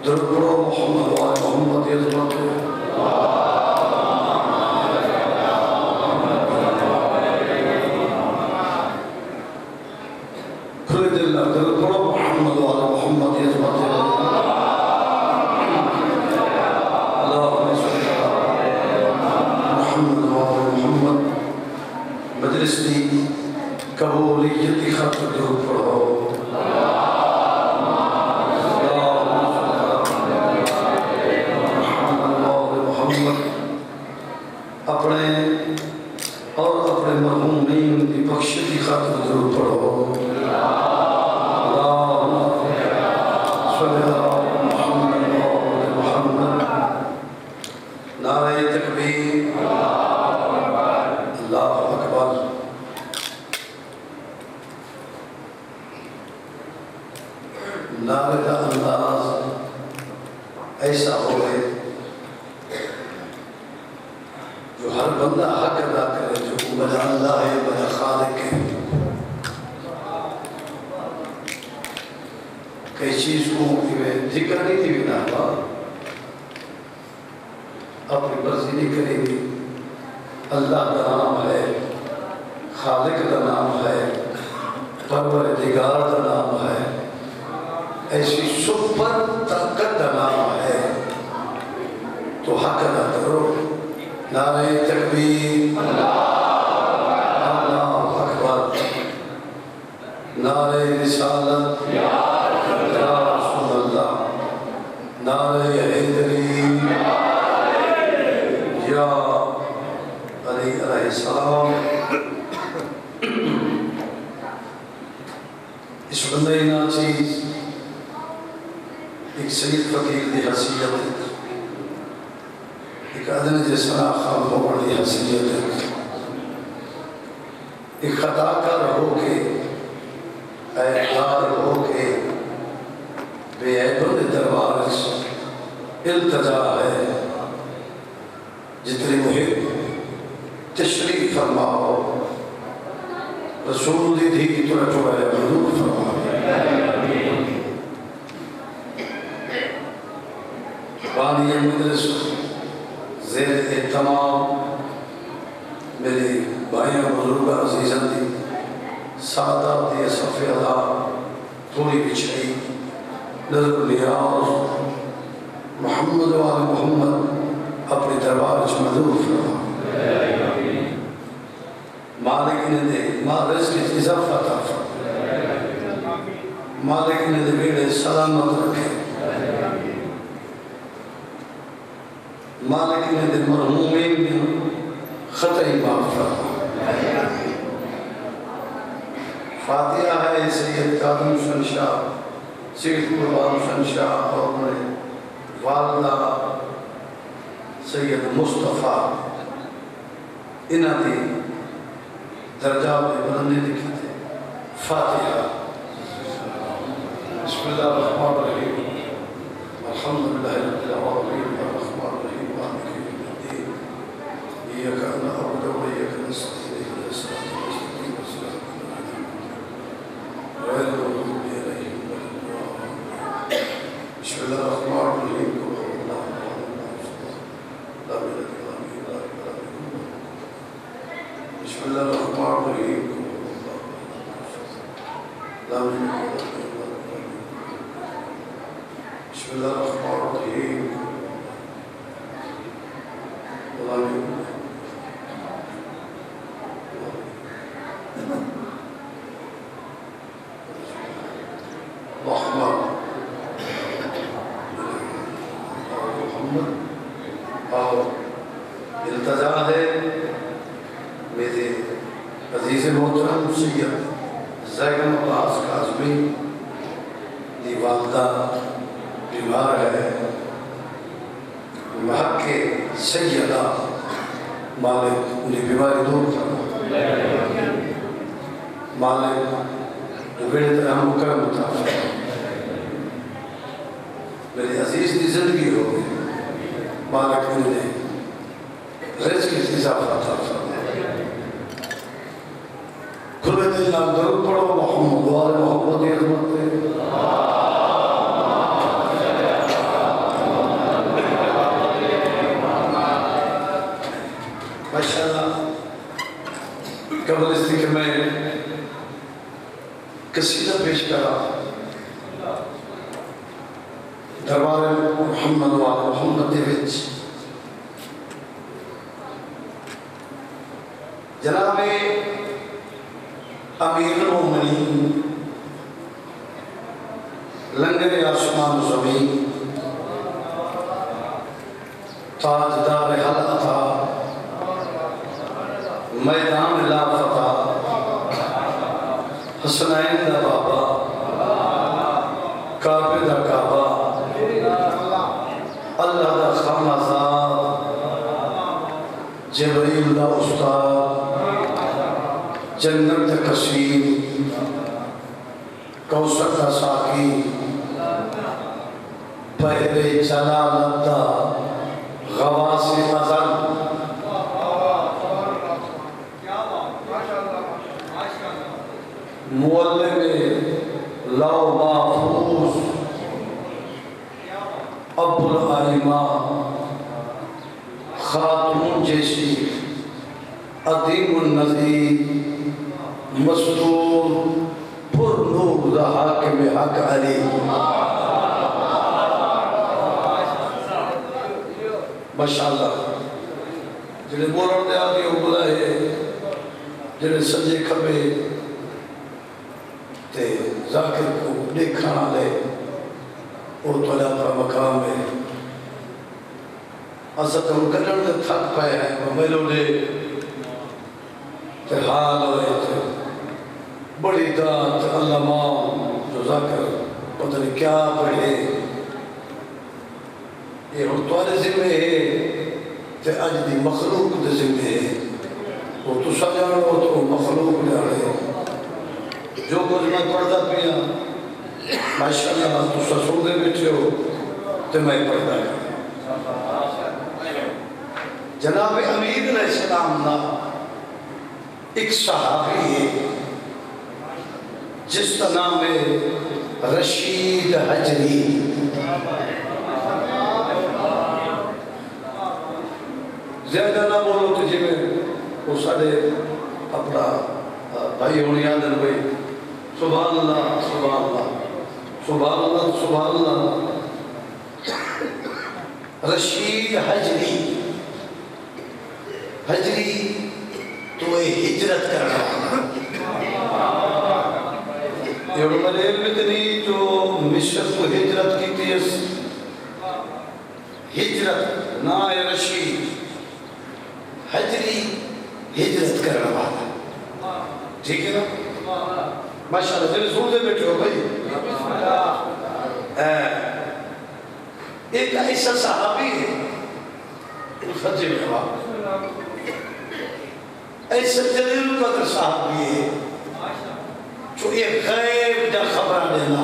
दरुद मोहम्मद व मोहम्मद अज़मत खुले दिल दरुद मोहम्मद व मोहम्मद अज़मत मोहम्मद मजलिस की कबूलियत की खातिर दरूद पढ़ो। अपने और अपने मरहूमीन की बख्शिश की खातिर दरूद पढ़ो। नारे तकबीर, अल्लाहु अकबर। नारे का अंदाज ऐसा हो जो हर बंदा हक अदा करे, जो बना अल्लाह है बना खालिक है। कई चीज को जिक्र नहीं थी बिना अपनी मर्जी नहीं करेगी। अल्लाह का नाम है, खालिक का नाम है, परवरदिगार का नाम है, ऐसी सुपर ताकत का नाम है, तो हक अदा करो। नारे तकबीर, अल्लाहु अकबर। नारे रिसालत, या रसूल अल्लाह। नारे हैदरी, या अली अलैहिस्सलाम। इस बंदे ना चीज एक सईद फकीर की हैसियत, एक अदन जैसा खाम बड़ी हैसियत, एक खताकार हो के ऐतबार हो के बेअबद दरबार इल्तजा है। जितनी मुहिम तशरीफ फरमाओ, रसूल दी धी तुरा चुराया मजूर फरमाओ। बानी मदरस ज़ेर तमाम मेरे भाइयों बुजुर्ग अज़ीज़न दी सादात दी सफ़े अदा थोड़ी पिछड़ी नज़र नियाज़ मोहम्मद वाले मोहम्मद अपने दरबार में मजूर फरमा। मालिक ने दे मालिक की इजाफा अता फरमा। मालिक ने दे बेड़े सलामत रखे। मालिक ने दे मरहूमीन ने खतई माफ फरमा। फातिहा है सैयद कादम हुसैन शाह, सैयद कुर्बान हुसैन शाह और उन्हें वालदा सैयद मुस्तफ़ा इन्होंने दर्जा में बुलंदी लिखी थी। फातिहा। बिस्मिल्लाहिर्रहमानिर्रहीम। अल्हम्दुलिल्लाहि रब्बिल आलमीन अर्रहमानिर्रहीम मालिकि यौमिद्दीन इय्याका नअबुदु व इय्याका नस्तईन इहदिनास सिरातल मुस्तक़ीम सिरातल लज़ीना गैरिल मग़्दूबि अलैहिम वलद्दालीन। बिस्मिल्लाहिर्रहमानिर्रहीम। बिस्मिल्लाहिर्रहमानिर्रहीम। बिस्मिल्लाहिर्रहमानिर्रहीम। और इल्तजा है मेरे अजीज़ मोहतरम सैयद ज़ैनब अब्बास काज़मी की वालदा बीमार है। वहाँ के सैयदा मालिक उन्हें बीमारी दूर करना। मालिक बेड़े तरह मुकरम था। मेरी अजीज़ की जिंदगी हो गई। मालिक ने रिज़्क़ की इजाफ़ा अता फरमाया। खुले दिल नाल दरूद पढ़ो। मोहम्मद वाले मोहम्मद की अज़मत पे कि मैं कसीदा पेश करा दरबार मुहम्मद वाल मुहम्मद दे विच जनाब अमीरुल मोमिनीन लंगर आसमान ज़मीन ताजदार हल अता मैदान ला फता हसनैन दा बाबा काबे दा काबा अल्लाह दा खानाजाद जबरील दा उस्ताद जन्नत दा कसीम कौसर दा साकी पहले जलालत दा गवासे अज़ल मुअल्लिम लौ महफूज अब्बुल आलिमा खातून जैसी अदीमुन नज़ीर मस्तूर पुरनूर हाकिम हक अली माशाअल्लाह जिन्हें बोलने दे आगे उबला है जिन्हें सजे खबे ते जाकिर को देखा ले वो तोला पर मकाम में असल तो करण दे थक पाए हैं वो मेलो दे ते हाल होए थे बड़ी दात अल्लाह माँ जो जाकिर पता नहीं क्या पढ़े ये हम तोले ज़िम्मे है ते आज दी मखलूक दे ज़िम्मे है वो तो सजानो तो मखलूक ले आए जो कुछ मैं पढ़ता पिया माशाअल्लाह तो ससुर दे बैठे हो तो मैं पढ़ता है जनाब अमीर अलैहिस्सलाम ना एक सहाबी है जिसका नाम है रशीद हजरी ज्यादा ना बोलो तो जी में वो साढ़े अपना भाई होने याद है भाई सुभान अल्लाह सुभान अल्लाह सुभान अल्लाह सुभान अल्लाह रशीद हजरी हजरी तो ये हिजरत करना ये मलेर में नहीं जो मिस्र को हिजरत की थी हिजरत ना है रशीद हजरी हिजरत करने वाला ठीक है ना माशाअल्लाह तेरे जोर से बैठे हो भाई एक ऐसा सहाबी है सच्चे में ऐसा जलील कदर सहाबी है जो ये गैब का खबर देना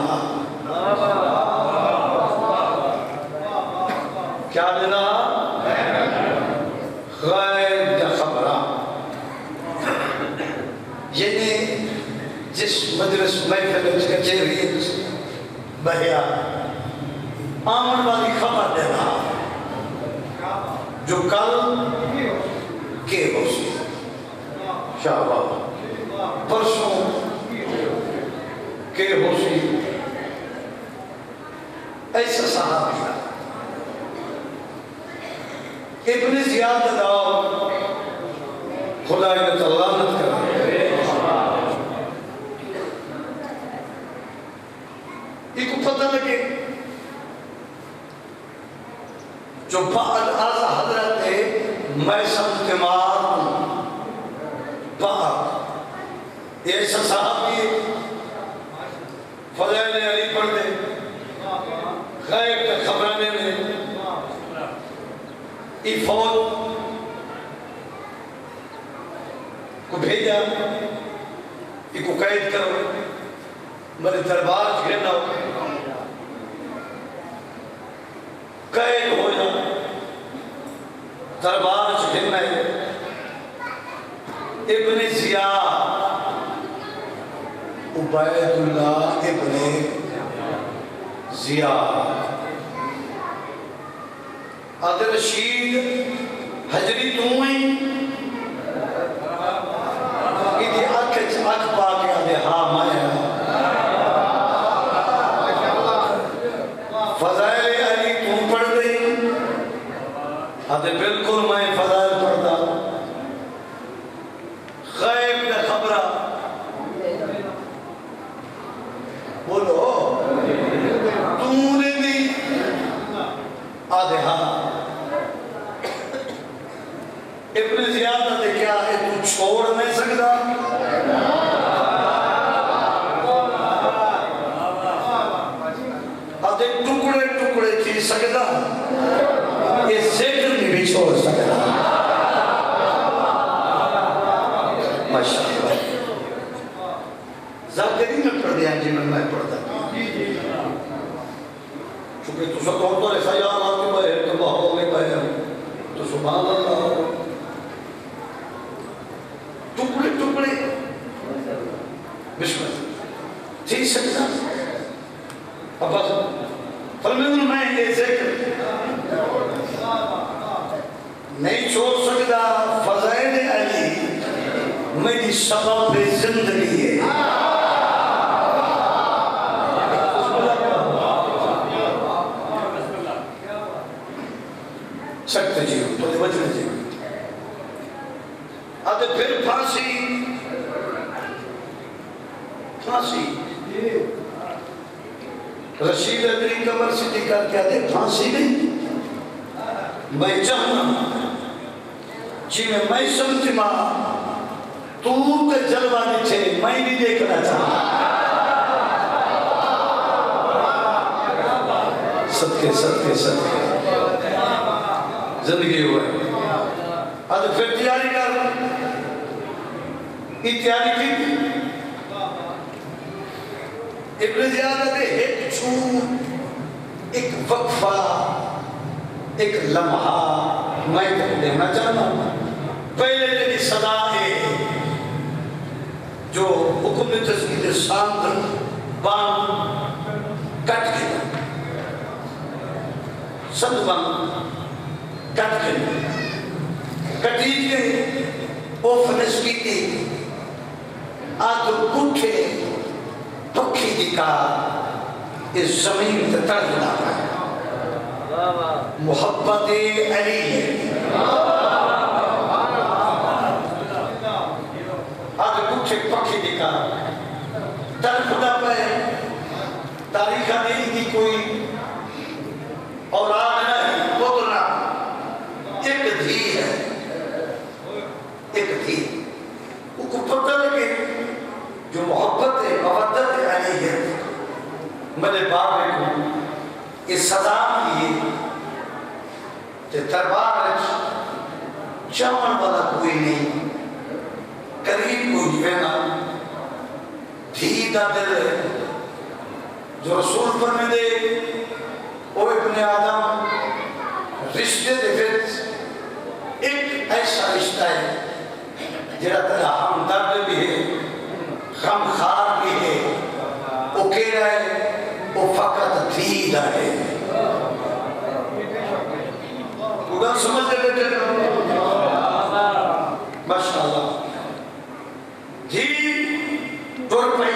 क्या देना गैब का खबर यानी जिस मजलिस महफिल कचहरी बहया आमन वाली खबर देना जो कल के हो सी शाबाश परसों के हो सी ऐसा सहाबी इब्न ज़ियाद दाव खुदा ने तलानत कर इको पता लगे जो बाद आज़ा हज़रत है मैं समझमार बाद ये ऐसा सहाबी है फज़ैल अली पढ़ दे गैब का खबराने में फौज को भेजा इको कैद करो मेरे दरबार घेरना कैद हो जा दरबार घेरना है इब्न ज़ियाद उबैदुल्लाह इब्न ज़ियाद आदर रशीद हजरी तू ही अख पा के आदे हाँ मैं फजाइल अली तू पढ़ गई आदे बिल्कुल मैं फजाइल पढ़ता गैब का खबरा बोलो तूने भी आदे हाँ इब्न ज़ियाद ने क्या है तू छोड़ नहीं सकता आदे टुकड़े टुकड़े थी सकता ये जिक्र नहीं छोड़ सकता माशाअल्लाह ज़ाकिरी में पढ़ दिया जी मैं पढ़ता चूंकि तू सब तो ऐसा यार आके बाहर तो बाहर में बाहर तो सुभान अल्लाह टुकड़े टुकड़े विश्व थी सकता अब फरमाया मैं ये जिक्र नहीं छोड़ सकता फज़ाइल अली मेरी सबब जिंदगी है सकते जी तो वजह जी आते फिर फांसी फांसी रशीद अदरी कमर सिटी करके आते फांसी नहीं मैं चाहना जी मैं समझ मां तू के जलवा नीचे मैं नहीं देखना चाहता सत्य सत्य सत्य जिंदगी हुआ आज फिर तैयारी कर तैयारी की इब्न ज़ियाद ने एक छूट एक वक्फा एक लम्हा मैं देना चाहता हूं पहले तेरी सदा है जो हुक्म तस्वीर शांत बांध कट के सदबान कट के कटीज के वो फनस की थी आज उठे पक्षी दिखा इस जमीन पे तड़पना मोहब्बत अली आज उठे पक्षी दिखा तड़पना पे तारीख नहीं की कोई और आज नहीं बोलना एक धी है एक थी उसको पता लगे जो मोहब्बत है मवद्दत है अली है मेरे बाप को इस सदा की ते दरबार चावन वाला कोई नहीं करीब कोई नहीं ना थी दा दिल जो रसूल पर में दे ओ इब्ने आदम रिश्ते दे विच एक ऐसा रिश्ता है जरा तेरा हमदर्द भी है गमखार भी है वो कह रहा है वो फकत दीदा है उधर समझ लेते माशाअल्लाह जी तोड़ पई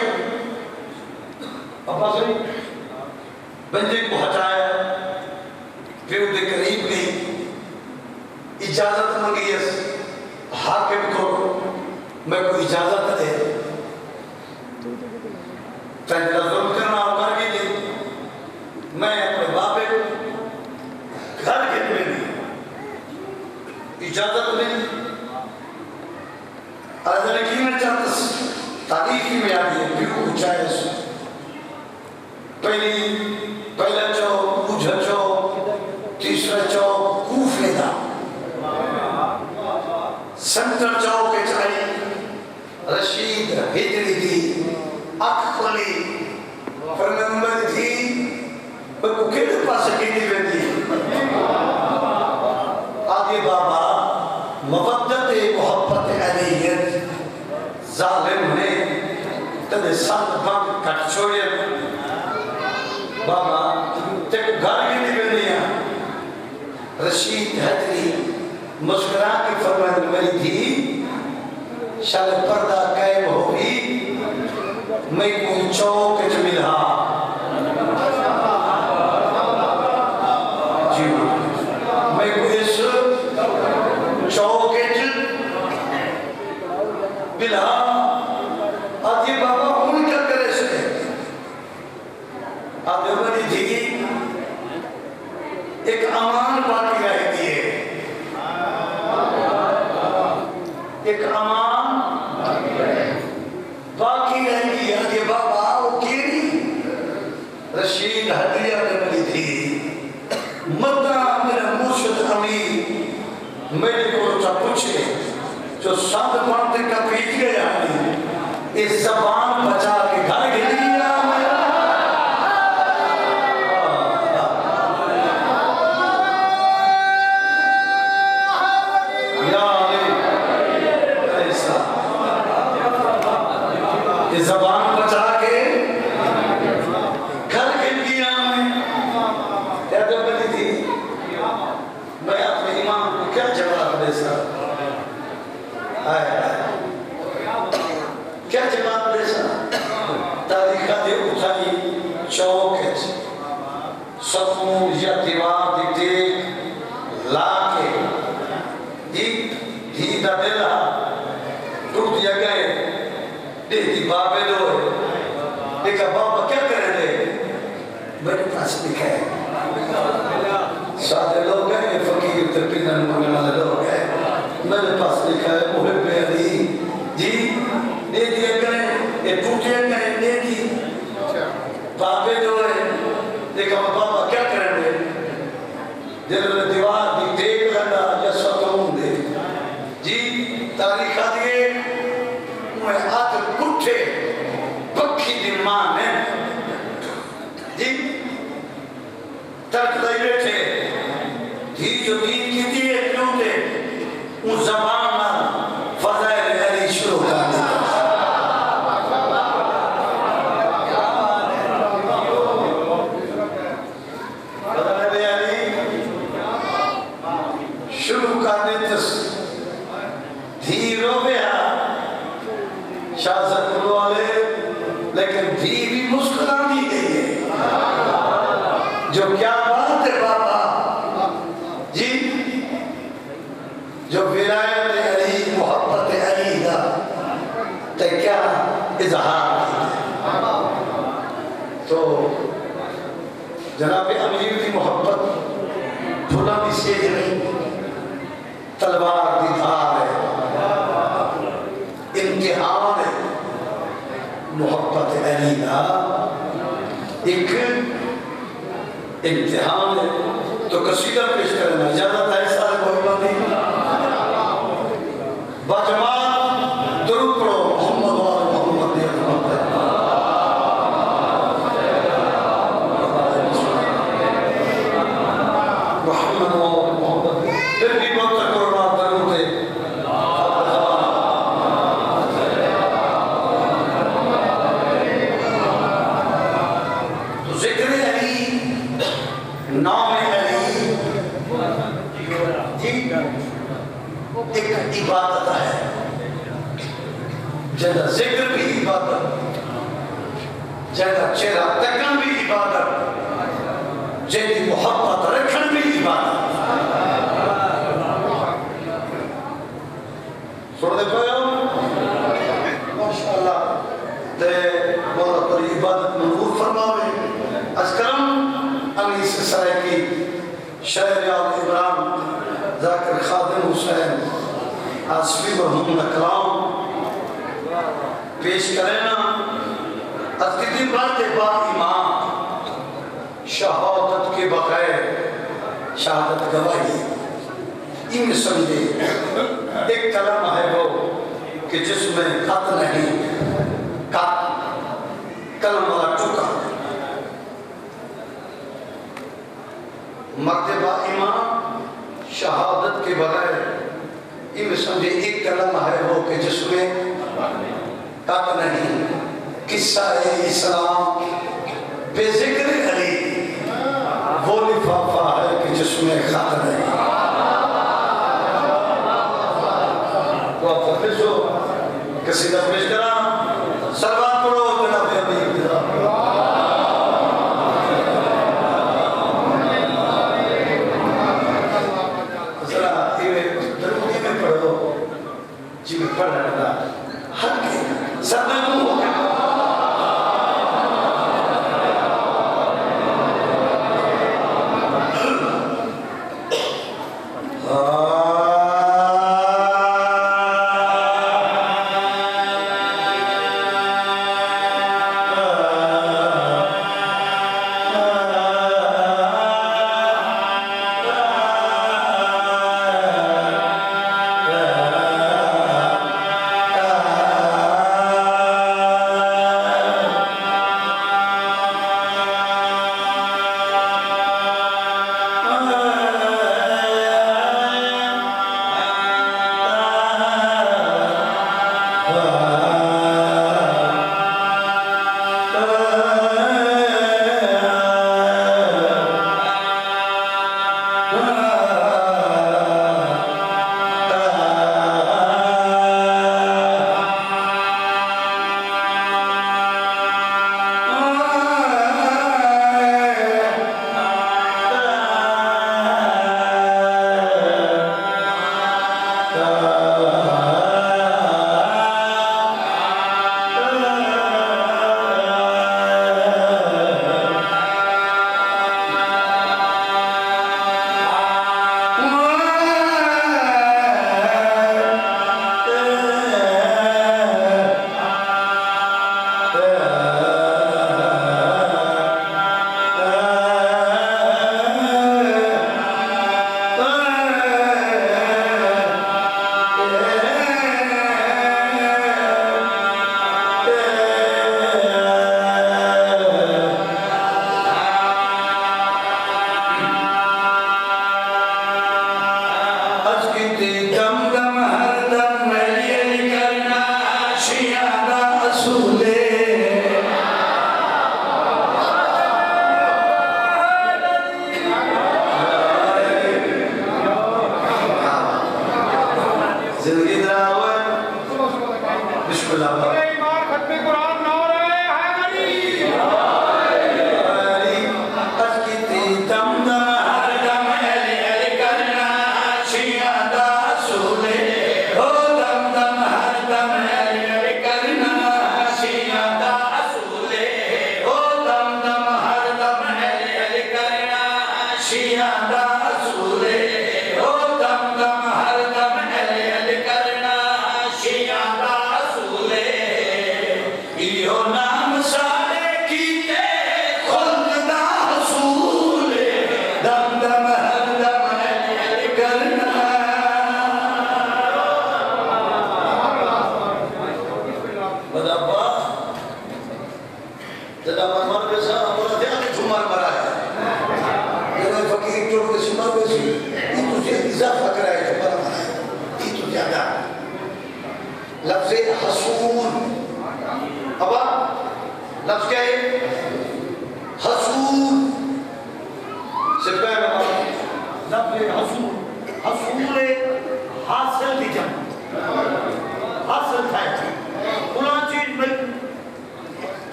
पापा से बंदे को हटाया फिर उसके करीब गई इजाजत मांगी हाकिम को मैं कोई इजाजत दे चाहे जुल्म करना होगा कि मैं अपने बापे घर के में इजाजत नहीं अरे की मैं चाहता तारीख में आ गई क्यों ऊंचाई पहला चौक दूसरा चौक तीसरा चौक कूफे था सेंटर चौक के चाहिए रशीद हिजरी थी अख खोली पर नंबर थी पर कुकेरे पास कितनी रहती आगे बाबा मवद्दत मोहब्बत अलीयत जालिम ने तदे साथ बंद कट छोड़े बाबा ते घर की निकलनिया रशीद हजरी मुस्कुरा के फरमाने वाली थी शायद पर्दा कैब होगी मैं कोई चौक च मिला जी मैं कोई इस चौक च मिला आदि बाबा हूं क्या करे से आदि बड़ी थी एक अमान बाकी रह गई है एक अमान बाकी रह गई आगे बाबा वो केरी रशीद हदिया ने बनी थी मदना मेरा मुर्शिद अमीर मेरे को तो पूछे जो संत पंथ का पीट गया इस जबान बचा के घर गिर गया जबान बचा के घर गिर गया बनी थी मैं अपने इमाम को क्या जवाब दे सकता क्या जवाब दे सकता तारीखा दे उठाई चौक सतू या दीवार दी ला के धी दा दिला टूट गए देखी बाबे दो देखा बाबा क्या करे दे मेरे पास लिखा है सादे लोग हैं फकीर तकरीबन मंगने वाले लोग हैं मेरे पास लिखा है मुहब्बे अली जी दे दिया करें ये टूटे करें दे दी बाबे दो है देखा बाबा क्या करे दे जब दीवार दी देख लगा या सतून दे जी तारीखा दिए मैं हाथ कुठे पक्षी दी मां ने जी तक दई बैठे धी जो दीन की दिए क्यों थे उस जबान ना फजाइल अली शुरू कर दी फजाइल अली शुरू कर दी धी रोया शासक वाले लेकिन धी भी मुस्कुरा दी गई है जो क्या बात है बाबा जी जो विलायत अली मोहब्बत अली का ते क्या इजहार तो जनाब अमीर की मोहब्बत फुला की सेज नहीं तलवार की धार है इम्तिहान है मोहब्बत अली का एक इम्तिहान है तो कसीदा पेश करना इजाजत है सारे मोहब्बत नहीं बजमान दुरूद पढ़ो मोहम्मद वाले मोहम्मद ने मोहम्मद वाले मोहम्मद फिर भी वक्त करो दरूद है नाम अली एक इबादत है जदा जिक्र भी इबादत जदा चेहरा तकन भी इबादत जदी मोहब्बत रखन भी इबादत सुन दे पायो माशाअल्लाह ते मौला पर इबादत मंजूर फरमावे अस्करम अली सराय की शायर इब्राहिम जाकिर खादिम हुसैन आसफी मरहूम कलाम पेश करें ना अतिथि बात बा इमाम शहादत के बगैर शहादत गवाही इन समझे एक कलम है वो कि जिसमें खत नहीं कलम वाला टुका मर्तबा इमाम शहादत के बगैर इन समझे एक कलम है वो कि जिसमें कत नहीं किस्सा इस्लाम बेजिक्र अली वो लिफाफा है कि जिसमें खत नहीं तो आप कसीदा पेश करा सलवात पढ़ो जनाब हबीब जरा ये दरूदी में पढ़ो जी में पढ़ना हल्के सदनू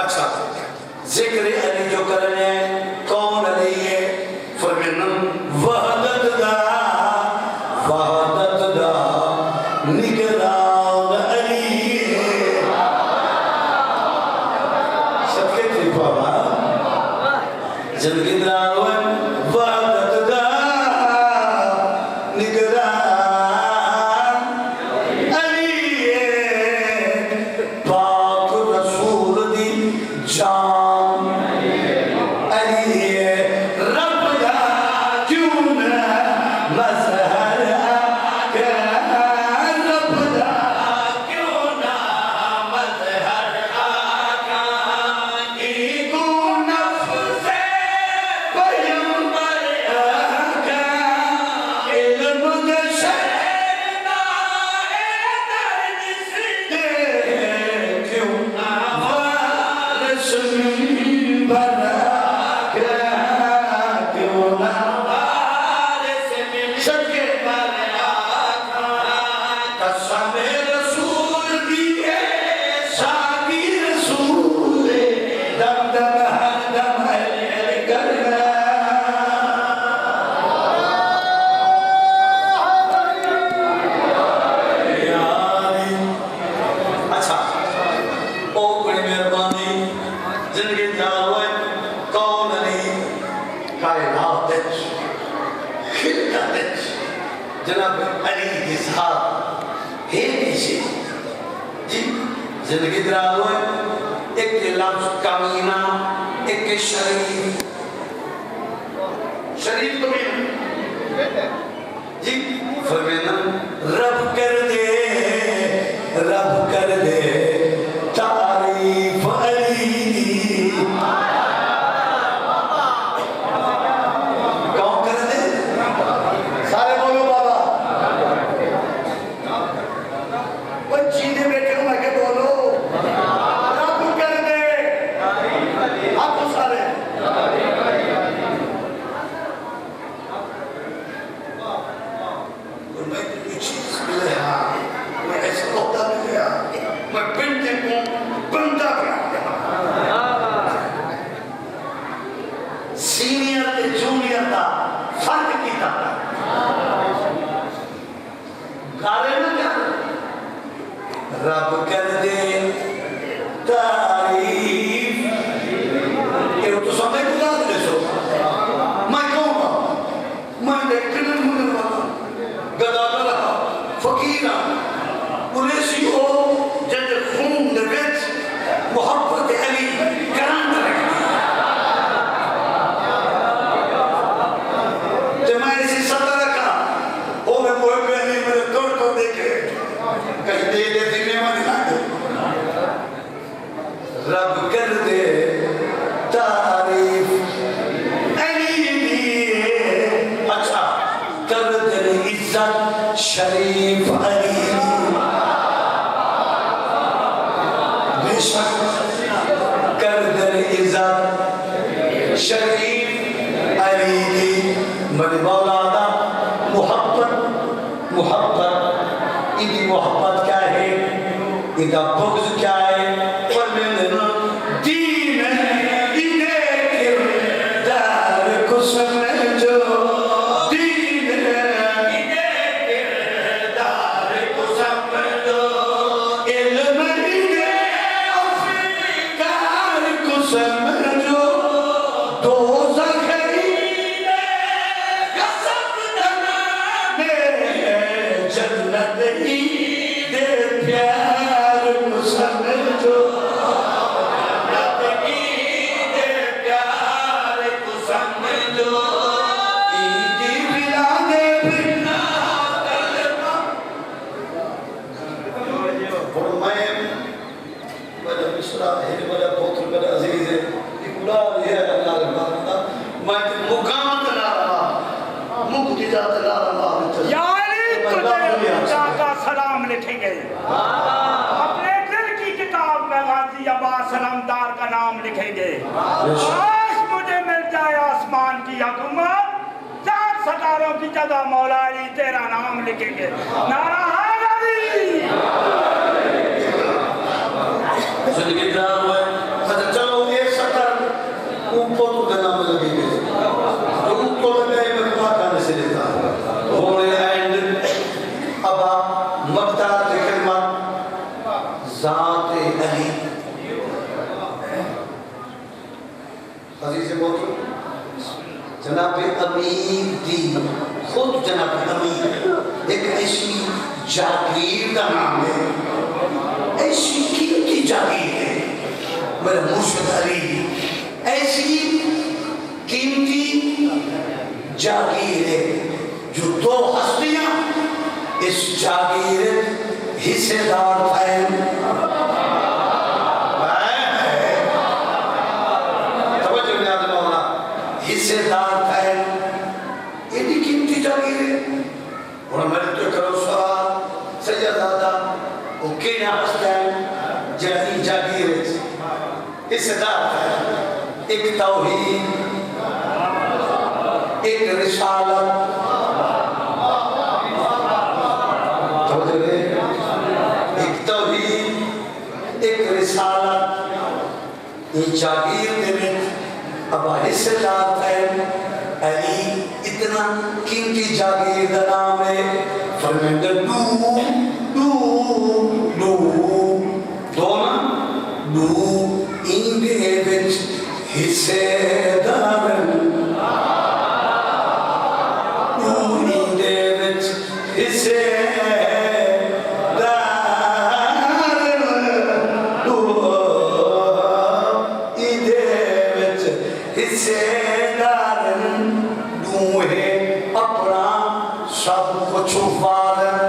अच्छा जिक्र अली जो करने निगरान अली सबके त्रिपावा जिनके नाम वहदत दा निगरान अली पाक रसूल दी जान अली रब दा क्यों ना मजहर रब दा क्यों ना मजहर ईगो नफ्स पैगंबर आका इल्म दे शरना दर्द से क्यों ना वारिस मिंबर आका क्यों ना वारिस सके पर आका कसम रसूल दी है शादी रसूल दम दम हर दम है करना अच्छा ओ बड़ी मेहरबानी जिंदगी जावे कौन नहीं कायनात खिदमत जनाब अली के साथ है किसी जी जिंदगी जावे एक लफ्ज कमीना एक शरीफ शरीफ तो भी जी फरमाना रब कर दे तारीफ अली कौन कर दे सारे बोलो बाबा वो चीने बैठे हो मैं के बोलो रब कर दे आपको सारे मैं कुछ चीज मिले मैं ऐसा होता भी गया मैं बिल्कुल को बंदा बना सीनियर ते जूनियर का फर्क किया गाले में क्या रब कर दे तारीफ ये तो समय गुजा दे सो मैं कहूँगा मैं देखने मुझे वाला गदा गदा फकीरा पुलिस हो जब खून दे विच मोहब्बत अली करान रखती जब मैं इसी सतर का वो मैं मोहब्बत अली मेरे तोड़ को देखे कहीं दे दिने में दिला दे रब कर दे तारीफ अली दी अच्छा कर दे इज्जत शरीफ अली बेशक कर दे इज्जत शरीफ अली की मेरे मौलाना मोहब्बत इनकी मोहब्बत क्या है इनका बुग़्ज़ क्या है पर मैंने दीन इन्हें किरदार को समझो दीन इन्हें किरदार को समझो इल्म इन्हें अफ़्रीकार को समझो दोज़ख इन्हें गज़ब दनाने जन्नत ही दे प्यार को समझो जन्नत ही दे प्यार को समझो ईदी बिलाने बिना कलमा फरमाए बड़ा मिसरा है बड़ा बहुत बड़ा अजीज है ये पूरा ये अल्लाह का मैं मुकाम ला रहा मुक्तिजात ला रहा या अली तुझे खुदा का सलाम लिखेंगे अपने दिल की किताब में गाजी अब्बास सलामदार का नाम लिखेंगे काश मुझे मिल जाए आसमान की हुकूमत 4 सितारों की जगह मौला अली तेरा नाम लिखेंगे नारा हैदरी जिंदगी नाम है अच्छा चलो ये सतर ऊपर तो नाम लगेंगे तो ऊपर लगाए मैं बात करने से लेता हूं एंड अब मक्ता जनाब अमीर दी खुद जनाब अमीर एक ऐसी जागीर का नाम है, ऐसी कीमती जागीर है मेरे मुर्शिद अली, ऐसी कीमती जागीर है जो दो हस्तियां इस जागीर हिस्सेदार थे। हिस्सेदार थे, एडी कीमती जागीर है। और मेरे तो करो सवाल सैयदादा वो केना हस्ता है जड़ी जागीर हिस्सेदार थे, एक तौहीद, एक रिसालत, एक तौहीद, एक रिसालत। ये जागीर दे अब हिस्सेदार थे अली, इतना कीमती जागीर का नाम है फरमाते इंदे विच हिस्सेदार, इंदे विच हिस्सेदार, इंदे विच हिस्सेदार, दूहे अपना सब कुछ वारन।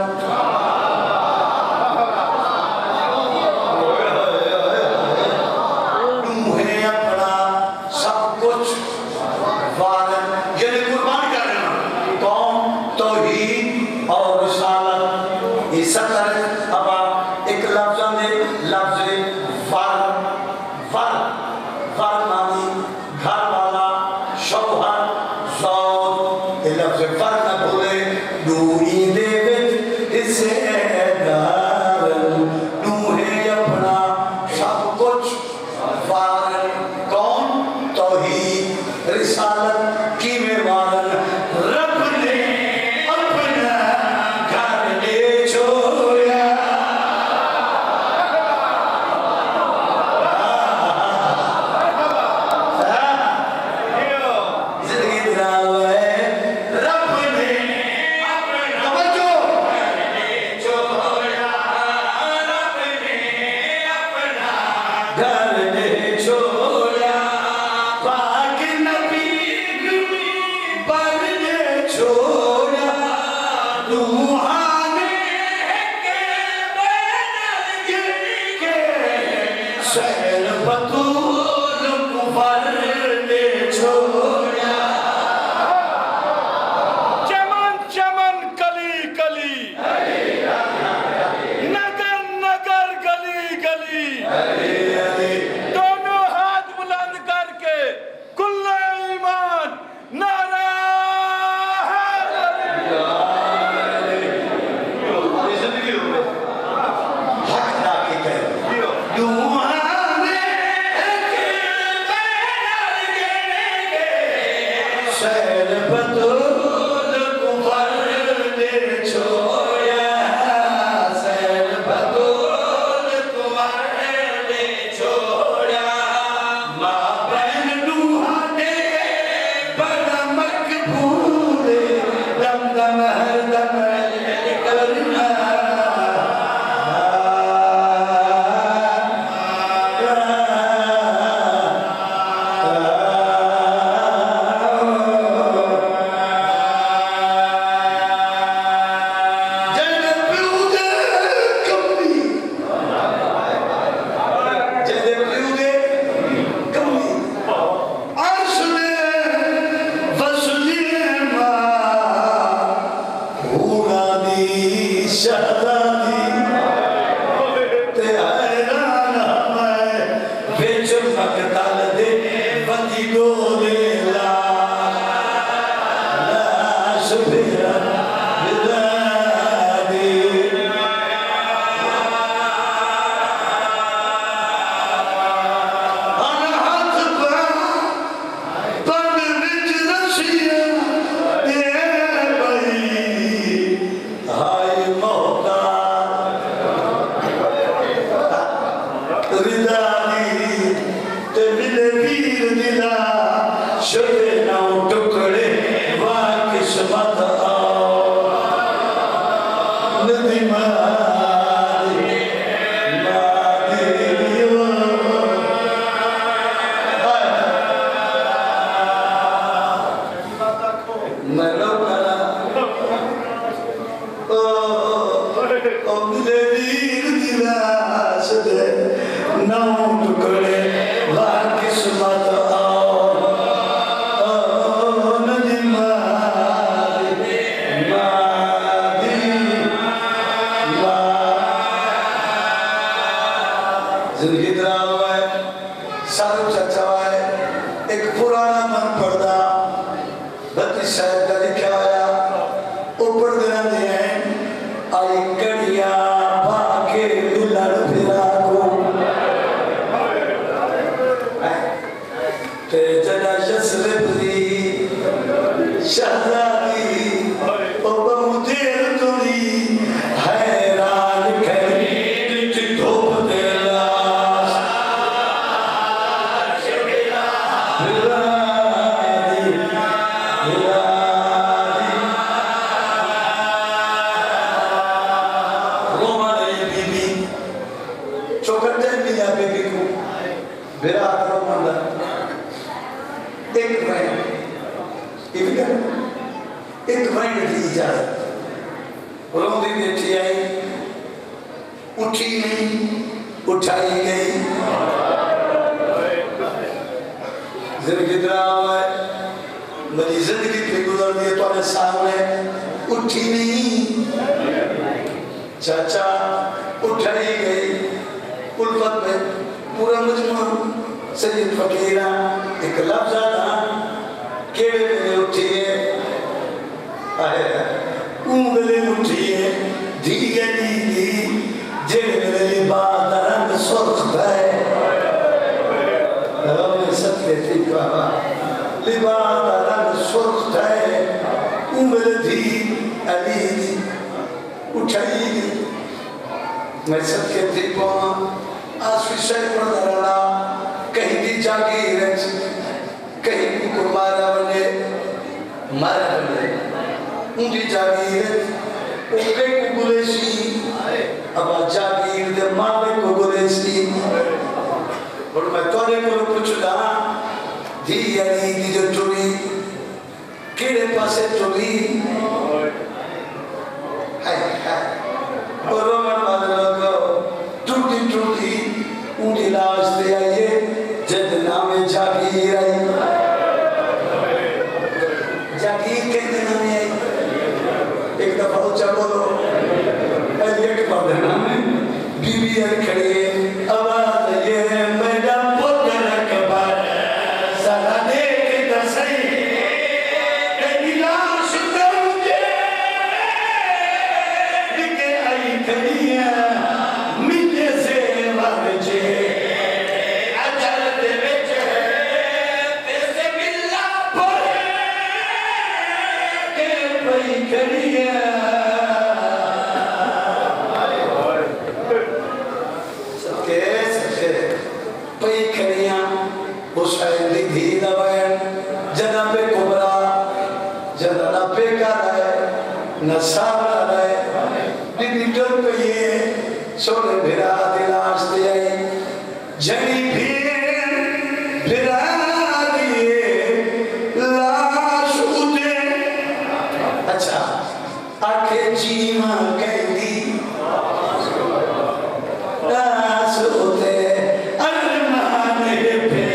जिंदगी तरह हुआ है सारू चाचा है एक पुराना मन पड़दा बत्ती साहब का लिखा होया ऊपर दे हैं आई कड़िया बाके दुल्हन फिरा को ते जना यसरब दी शहजादी ओ बहुदेर तुरी हैरान खरीद धूप तेला एक महीने की इजाजत रोंदी बेटी आई उठी नहीं उठाई गई जिंदगी ड्रामा है मेरी जिंदगी पे गुजर दी तुम्हारे सामने उठी नहीं चाचा उठाई गई उल्फत में पूरा मजमू सैयद फकीरा एक लफ्ज था केड़े में उठी है उंगली उठिए धीरे दी जेड़े लिबास रंग सुर्ख है सत्य थी बाबा लिबास रंग सुर्ख है उंगली दी अली दी उठाई मैं सत्य थी पावा आज विषय पर धरना कहीं की जागीर कहीं को मारा बने उनकी जागीर उनके को गुलेशी अब जागीर दे मालिक को गुलेशी और मैं तोरे को पूछदा दी यानी दी जो टोली केड़े पासे टोली हाय हाय और रोमन वाले लोग टूटी टूटी उनकी लाश दे आइए जब नामे जागीर आई जागीर के नाम आई एक दफा ऊंचा बोलो एक बार नाम बीबी अल खड़ी है आवाज ये मेरा पुत्र रकबर सारा देख दसई तेरी लाश तो मुझे के आई खड़ी है मिले से वाजे अजल दे विच तेरे बिल्ला पर के पई खड़ी है नसारा रहे डिजिटल पे ये सोने भिरा दिलाश दे आई जनी भिरा दिए लाश उदे अच्छा आखे जीवा कहती लाश उदे अरमान पे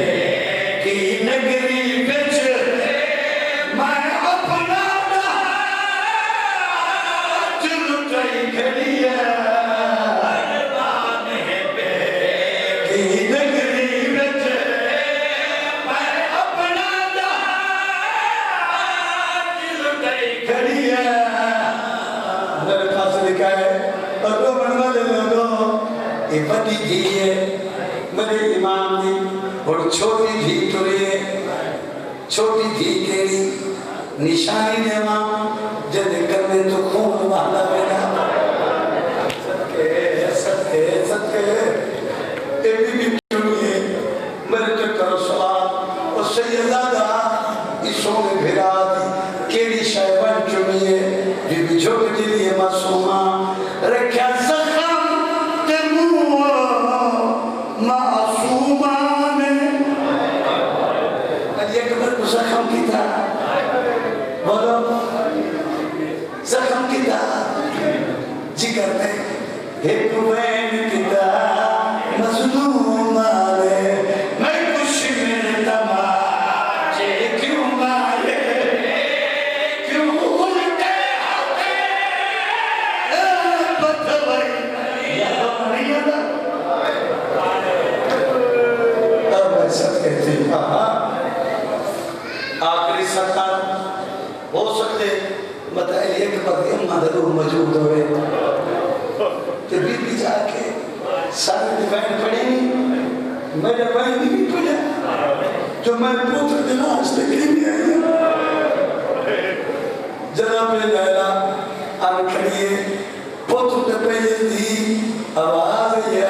की नगरी बिच मैं अपना मेरे इमाम दी और छोटी धी तुरे छोटी धी केड़ी निशानी देवा जद करने तो खून वाला बेटा सत्य सत्य ये भी चुनिए मेरे तो करो सवाल और सैयदा इसों में भिरा दी केड़ी शायबन चुनिए बीबी छोटी दी मासूमा रखा जख्म ते मुंह मासूमा ने ये कबर को जख्म की था बोलो जख्म की था जिगर में एक वैन की था मजलूमा ने मैं कुछ मेरे तमाचे क्यों मारे क्यों उल्टे हाथे बतवाई या नहीं आता पति अम्मा दे रूह मौजूद होवे ते बीबी जाके सारे बहन पढ़ी नहीं मेरे बहन भी पढ़ा जो मैं पुत्र के नाश तक नहीं आई जनाब लैला अन खड़िए पुत्र पे दी आवाज ये